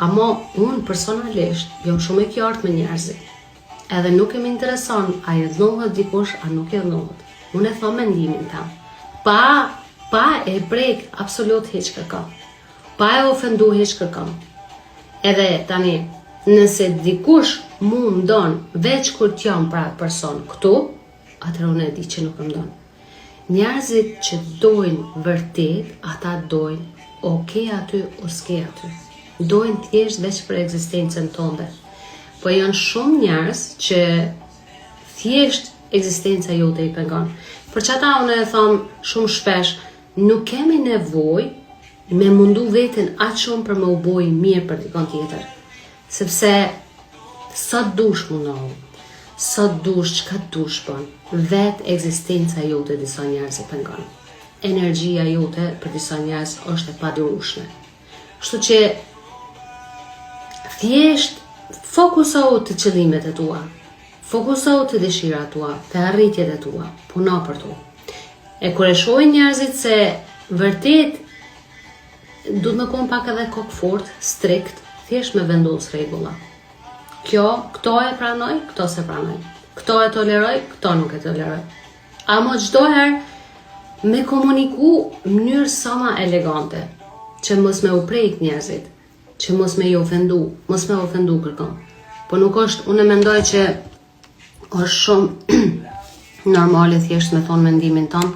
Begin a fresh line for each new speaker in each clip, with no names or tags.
Amo unë personalisht jam shumë e qartë me njerëzit. Edhe nuk e më intereson a e dhënohet dikush a nuk e dhënohet. Unë e them mendimin tam. Pa e prek absolut hiç kërkon. Pa e ofendu hiç kërkon. Edhe tani, nëse dikush mu mdon veç kur t'jam pra person këtu, atëherë unë e di që nuk më mdon. Njerëzit që dojnë vërtet, ata dojnë okay aty o s'ke aty. Dojnë thjesht veç për ekzistencën tënde. Po janë shumë njerëz që thjesht ekzistenca jote i pengon. Për çata unë e them shumë shpesh, nuk kemi nevojë me mundu veten aq shumë për më u boj mirë për dikon tjetër. Sepse sa dush mundohu, sa dush, çka dush bën, vetë ekzistenca jote disa njerëz i pengon. Energjia jote për disa njerëz është e padurueshme. Kështu që thjesht fokusohu të qëllimet e tua, fokusohu të dëshirat tua, të arritjet e tua, puno për to. E kur e shohin njerëzit se vërtet duhet me kon pak edhe kokë fort, strikt, thjesht me vendos rregulla. Këto e pranoj, këto se pranoj. Këto e toleroj, këto nuk e toleroj. Amo çdo herë me komuniku në mënyrë sa ma elegante, që mos me u prejk njerëzit, që mos me mos me ofendu kërkon. Po nuk është, unë mendoj që është shumë normale thjesht me thonë mendimin tonë,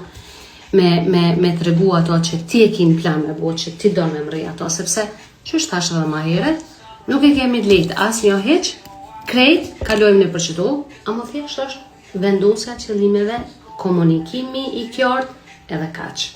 me tregu ato që ti e kin plan me bo, që ti do me mri ato, sepse që është tash edhe ma heret, nuk e kemi lehtë asnjë hiç, krejt kalojmë në përqëtu, ama thjesht është vendosja qëllimeve, komunikimi i qartë edhe kaq.